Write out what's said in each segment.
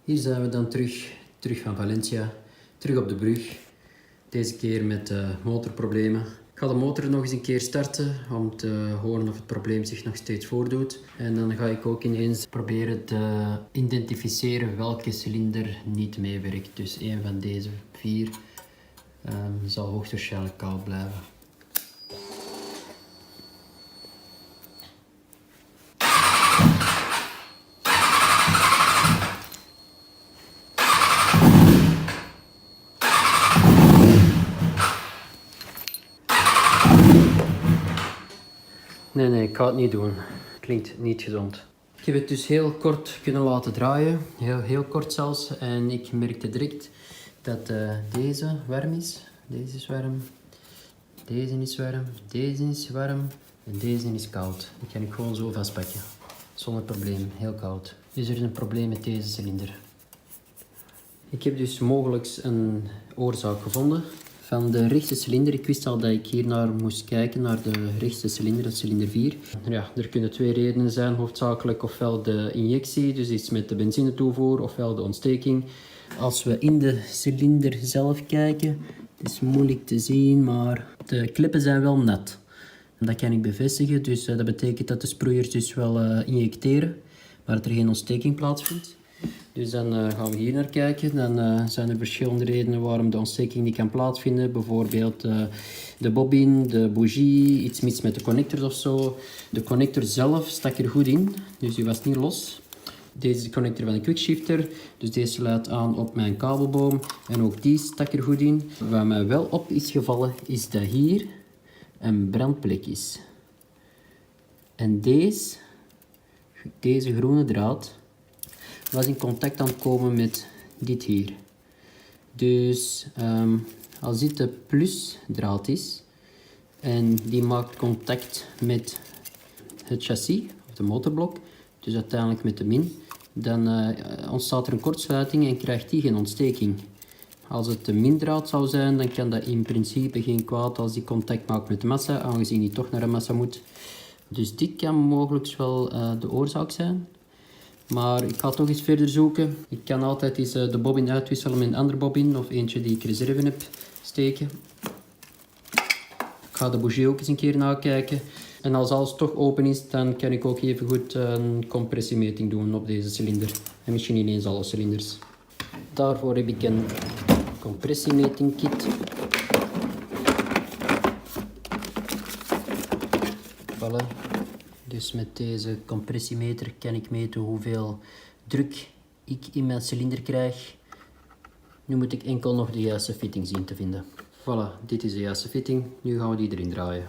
Hier zijn we dan terug van Valencia, terug op de brug. Deze keer met motorproblemen. Ik ga de motor nog eens een keer starten om te horen of het probleem zich nog steeds voordoet. En dan ga ik ook ineens proberen te identificeren welke cilinder niet meewerkt. Dus een van deze 4 zal hoogstwaarschijnlijk koud blijven. Nee, ik ga het niet doen. Klinkt niet gezond. Ik heb het dus heel kort kunnen laten draaien. Heel kort zelfs. En ik merkte direct dat deze warm is. Deze is warm. Deze is warm. Deze is warm. En deze is koud. Die kan ik gewoon zo vastpakken. Zonder probleem. Heel koud. Dus er is een probleem met deze cilinder. Ik heb dus mogelijk een oorzaak gevonden. Van de rechtse cilinder, ik wist al dat ik hier naar moest kijken, naar de rechtse cilinder, dat is cilinder 4. Ja, er kunnen 2 redenen zijn, hoofdzakelijk ofwel de injectie, dus iets met de benzinetoevoer, ofwel de ontsteking. Als we in de cilinder zelf kijken, het is moeilijk te zien, maar de klippen zijn wel nat. Dat kan ik bevestigen, dus dat betekent dat de sproeiers dus wel injecteren, maar dat er geen ontsteking plaatsvindt. Dus dan gaan we hier naar kijken. Dan zijn er verschillende redenen waarom de ontsteking niet kan plaatsvinden. Bijvoorbeeld de bobbin, de bougie, iets mis met de connectors of zo. De connector zelf stak er goed in, dus die was niet los. Deze is de connector van de quickshifter, dus deze sluit aan op mijn kabelboom. En ook die stak er goed in. Wat mij wel op is gevallen, is dat hier een brandplek is. En deze groene draad was in contact aan het komen met dit hier. Dus als dit de plusdraad is en die maakt contact met het chassis of de motorblok, dus uiteindelijk met de min, dan ontstaat er een kortsluiting en krijgt die geen ontsteking. Als het de mindraad zou zijn, dan kan dat in principe geen kwaad als die contact maakt met de massa, aangezien die toch naar de massa moet. Dus dit kan mogelijk wel de oorzaak zijn. Maar ik ga toch eens verder zoeken. Ik kan altijd eens de bobbin uitwisselen met een andere bobbin of eentje die ik reserve heb steken. Ik ga de bougie ook eens een keer nakijken. En als alles toch open is, dan kan ik ook even goed een compressiemeting doen op deze cilinder. En misschien ineens alle cilinders. Daarvoor heb ik een compressiemeting kit. Voilà. Dus met deze compressiemeter kan ik meten hoeveel druk ik in mijn cilinder krijg. Nu moet ik enkel nog de juiste fitting zien te vinden. Voilà, dit is de juiste fitting. Nu gaan we die erin draaien.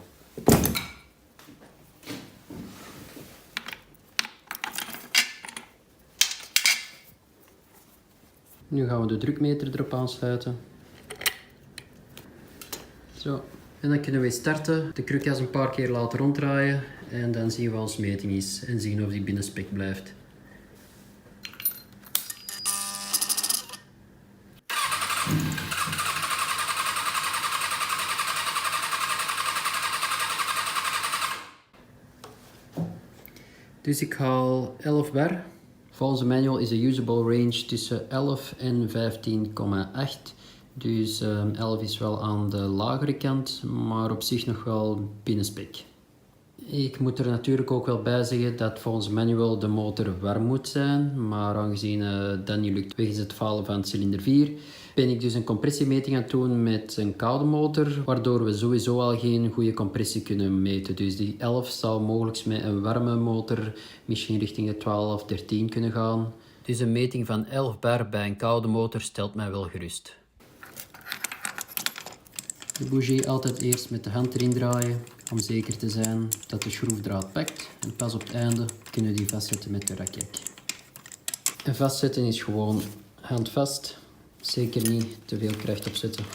Nu gaan we de drukmeter erop aansluiten. Zo. En dan kunnen we starten, de krukjas een paar keer laten ronddraaien en dan zien we wat onze meting is en zien of die binnen spec blijft. Dus ik haal 11 bar. Volgens de manual is de usable range tussen 11 en 15,8. Dus 11 is wel aan de lagere kant, maar op zich nog wel binnen spec. Ik moet er natuurlijk ook wel bij zeggen dat volgens manual de motor warm moet zijn, maar aangezien dat niet lukt wegens het falen van cilinder 4, ben ik dus een compressiemeting aan het doen met een koude motor, waardoor we sowieso al geen goede compressie kunnen meten. Dus die 11 zou mogelijk met een warme motor misschien richting de 12 of 13 kunnen gaan. Dus een meting van 11 bar bij een koude motor stelt mij wel gerust. De bougie altijd eerst met de hand erin draaien, om zeker te zijn dat de schroefdraad pakt. En pas op het einde kunnen we die vastzetten met de rakjak. En vastzetten is gewoon handvast. Zeker niet te veel kracht opzetten.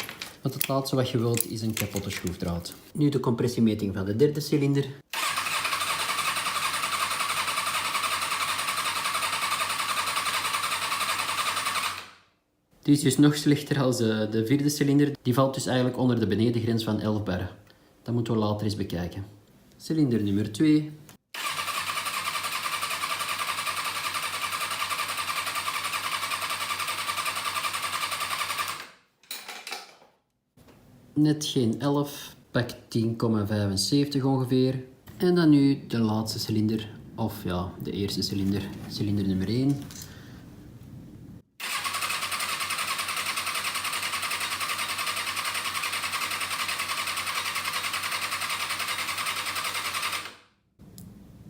Want het laatste wat je wilt is een kapotte schroefdraad. Nu de compressiemeting van de derde cilinder. Die is dus nog slechter dan de vierde cilinder. Die valt dus eigenlijk onder de benedengrens van 11 bar. Dat moeten we later eens bekijken. Cilinder nummer 2. net geen 11, pak 10,75 ongeveer. En dan nu de laatste cilinder, of ja, de eerste cilinder, cilinder nummer 1.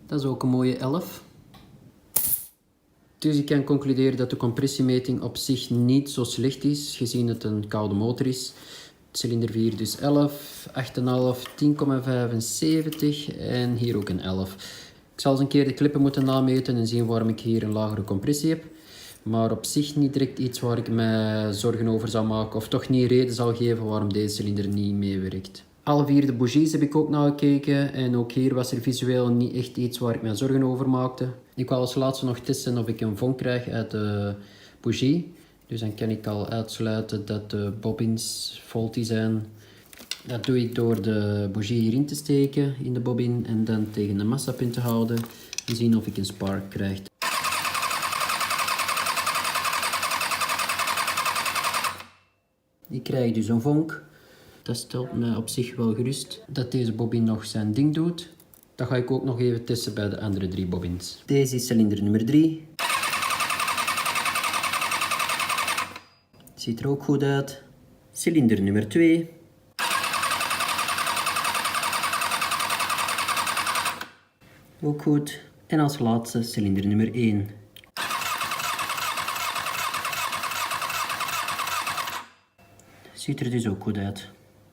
Dat is ook een mooie 11. Dus ik kan concluderen dat de compressiemeting op zich niet zo slecht is, gezien het een koude motor is. Cilinder 4 dus 11, 8,5, 10,75 en hier ook een 11. Ik zal eens een keer de klippen moeten nameten en zien waarom ik hier een lagere compressie heb. Maar op zich niet direct iets waar ik me zorgen over zou maken, of toch niet reden zal geven waarom deze cilinder niet meewerkt. Alle 4 de bougies heb ik ook nagekeken en ook hier was er visueel niet echt iets waar ik me zorgen over maakte. Ik wou als laatste nog testen of ik een vonk krijg uit de bougie. Dus dan kan ik al uitsluiten dat de bobbins faulty zijn. Dat doe ik door de bougie hierin te steken in de bobbin en dan tegen de massapunt te houden en zien of ik een spark krijg. Ik krijg dus een vonk. Dat stelt me op zich wel gerust dat deze bobbin nog zijn ding doet. Dat ga ik ook nog even testen bij de andere 3 bobbins. Deze is cilinder nummer 3. Ziet er ook goed uit. Cilinder nummer 2. Ook goed. En als laatste cilinder nummer 1. Ziet er dus ook goed uit.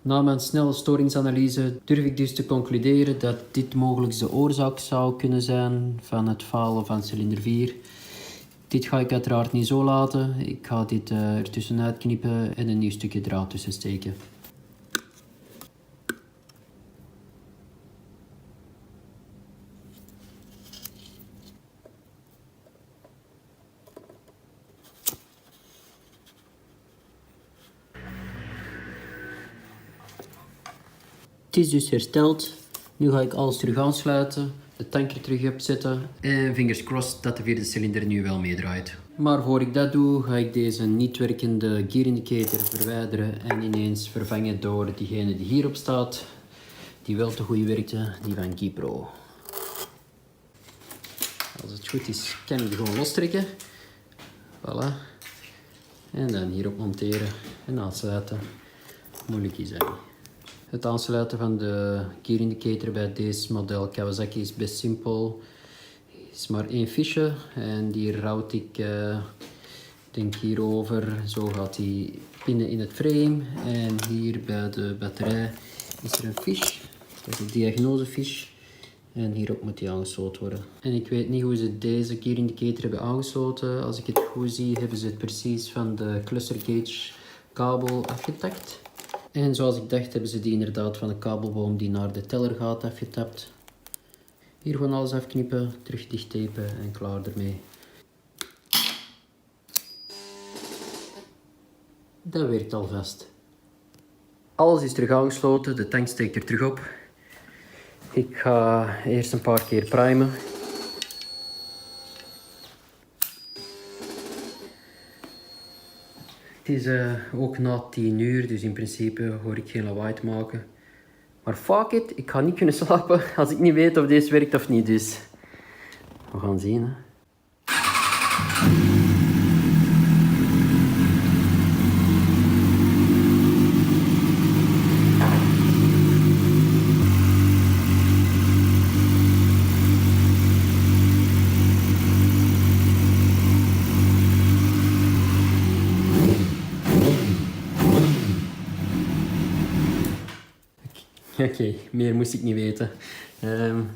Na mijn snelle storingsanalyse durf ik dus te concluderen dat dit mogelijk de oorzaak zou kunnen zijn van het falen van cilinder 4. Dit ga ik uiteraard niet zo laten. Ik ga dit er tussenuit knippen en een nieuw stukje draad tussen steken. Het is dus hersteld. Nu ga ik alles terug aansluiten, de tanker terug opzetten en fingers crossed dat de 4e cilinder nu wel meedraait. Maar voor ik dat doe, ga ik deze niet werkende gear indicator verwijderen en ineens vervangen door diegene die hierop staat, die wel te goed werkte, die van Keypro. Als het goed is, kan ik die gewoon lostrekken. Voilà. En dan hierop monteren en aansluiten. Moeilijk is dat niet. Het aansluiten van de gear indicator bij deze model Kawasaki is best simpel. Het is maar 1 fiche en die route ik denk hierover. Zo gaat die pinnen in het frame. En hier bij de batterij is er een fiche. Dat is een diagnosefiche. En hierop moet die aangesloten worden. En ik weet niet hoe ze deze gear indicator hebben aangesloten. Als ik het goed zie hebben ze het precies van de cluster gauge kabel afgetakt. En zoals ik dacht hebben ze die inderdaad van de kabelboom die naar de teller gaat afgetapt. Hier gewoon alles afknippen, terug dicht tapen en klaar ermee. Dat werkt alvast. Alles is terug aangesloten, de tank steekt er terug op. Ik ga eerst een paar keer primen. Het is ook na 10 uur, dus in principe hoor ik geen lawaai te maken. Maar fuck it, ik ga niet kunnen slapen als ik niet weet of deze werkt of niet, dus we gaan zien. Hè. Oké, meer moest ik niet weten.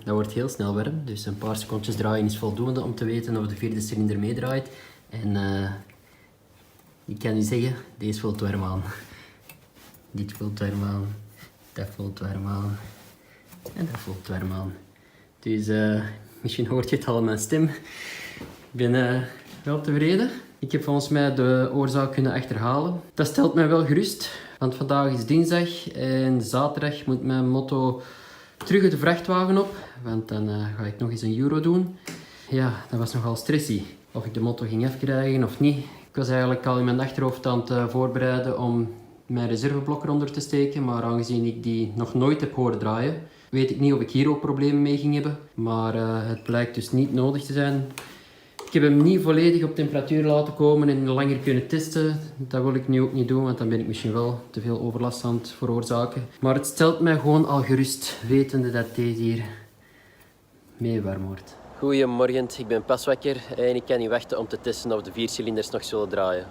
Dat wordt heel snel warm, dus een paar secondjes draaien is voldoende om te weten of de 4e cilinder meedraait. En ik kan u zeggen, deze voelt warm aan. Dit voelt warm aan, dat voelt warm aan en dat voelt warm aan. Dus misschien hoort je het al aan mijn stem. Ik ben wel tevreden. Ik heb volgens mij de oorzaak kunnen achterhalen. Dat stelt mij wel gerust. Want vandaag is dinsdag en zaterdag moet mijn motto terug de vrachtwagen op. Want dan ga ik nog eens een Euro doen. Ja, dat was nogal stressy. Of ik de motto ging afkrijgen of niet. Ik was eigenlijk al in mijn achterhoofd aan het voorbereiden om mijn reserveblok eronder te steken, maar aangezien ik die nog nooit heb horen draaien, weet ik niet of ik hier ook problemen mee ging hebben. Maar het blijkt dus niet nodig te zijn. Ik heb hem niet volledig op temperatuur laten komen en langer kunnen testen. Dat wil ik nu ook niet doen, want dan ben ik misschien wel te veel overlast aan het veroorzaken. Maar het stelt mij gewoon al gerust, wetende dat deze hier mee warm wordt. Goedemorgen, ik ben pas wakker en ik kan niet wachten om te testen of de 4 cilinders nog zullen draaien.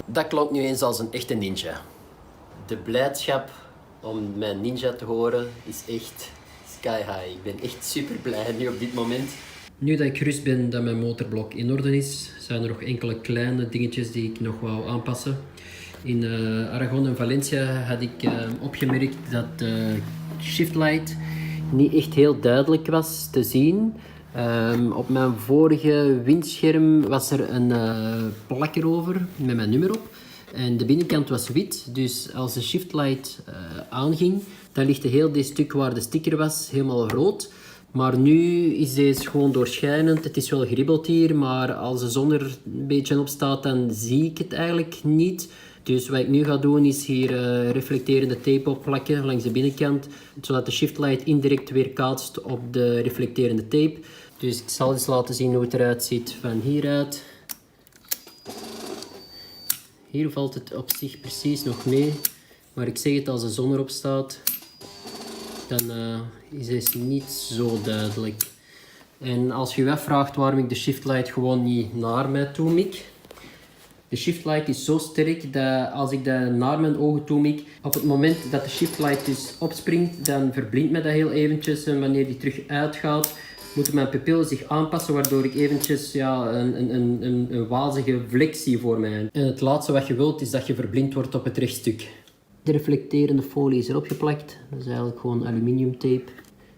Dat klonk nu eens als een echte ninja. De blijdschap om mijn ninja te horen is echt sky high. Ik ben echt super blij nu op dit moment. Nu dat ik gerust ben dat mijn motorblok in orde is, zijn er nog enkele kleine dingetjes die ik nog wou aanpassen. In Aragon en Valencia had ik opgemerkt dat de shiftlight niet echt heel duidelijk was te zien. Op mijn vorige windscherm was er een plak erover met mijn nummer op. En de binnenkant was wit, dus als de shiftlight aanging, dan ligt heel dit stuk waar de sticker was helemaal rood. Maar nu is deze gewoon doorschijnend. Het is wel geribbeld hier, maar als de zon er een beetje op staat, dan zie ik het eigenlijk niet. Dus wat ik nu ga doen is hier reflecterende tape opplakken langs de binnenkant, zodat de shiftlight indirect weer kaatst op de reflecterende tape. Dus ik zal eens laten zien hoe het eruit ziet van hieruit. Hier valt het op zich precies nog mee, maar ik zeg het, als de zon erop staat, dan is het niet zo duidelijk. En als je je afvraagt waarom ik de shiftlight gewoon niet naar mij toe mik. De shiftlight is zo sterk dat als ik dat naar mijn ogen toe mik, op het moment dat de shiftlight dus opspringt, dan verblindt mij dat heel eventjes. En wanneer die terug uitgaat, moeten mijn pupillen zich aanpassen, waardoor ik eventjes een wazige vlek zie voor mij. En het laatste wat je wilt is dat je verblind wordt op het rechtstuk. De reflecterende folie is erop geplakt. Dat is eigenlijk gewoon aluminium tape.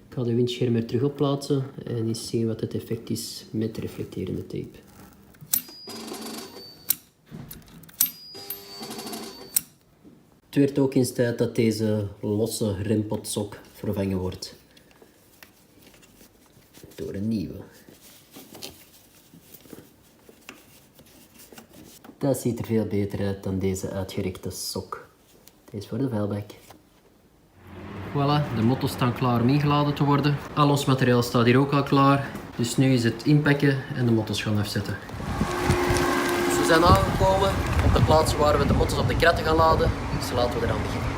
Ik ga de windscherm er terug op plaatsen en eens zien wat het effect is met reflecterende tape. Het werd ook eens tijd dat deze losse rempotsok vervangen wordt door een nieuwe. Dat ziet er veel beter uit dan deze uitgerekte sok. Deze voor de vuilbak. Voilà, de motto's staan klaar om ingeladen te worden. Al ons materiaal staat hier ook al klaar. Dus nu is het inpakken en de motto's gaan afzetten. Dus we zijn aangekomen op de plaats waar we de motto's op de kratten gaan laden. Dus laten we eraan beginnen.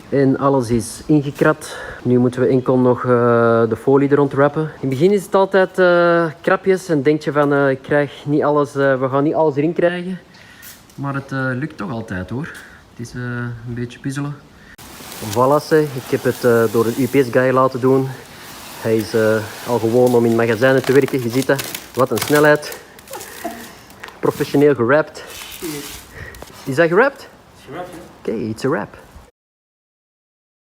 En alles is ingekrat. Nu moeten we enkel nog de folie er rond wrappen. In het begin is het altijd krapjes en denk je van ik krijg niet alles, we gaan niet alles erin krijgen. Maar het lukt toch altijd hoor. Het is een beetje puzzelen. Voilà, ik heb het door een UPS-guy laten doen. Hij is al gewoon om in magazijnen te werken. Je ziet dat. Wat een snelheid. Professioneel gerapt. Is dat gerapt? Gerapt, ja. Oké, it's a wrap.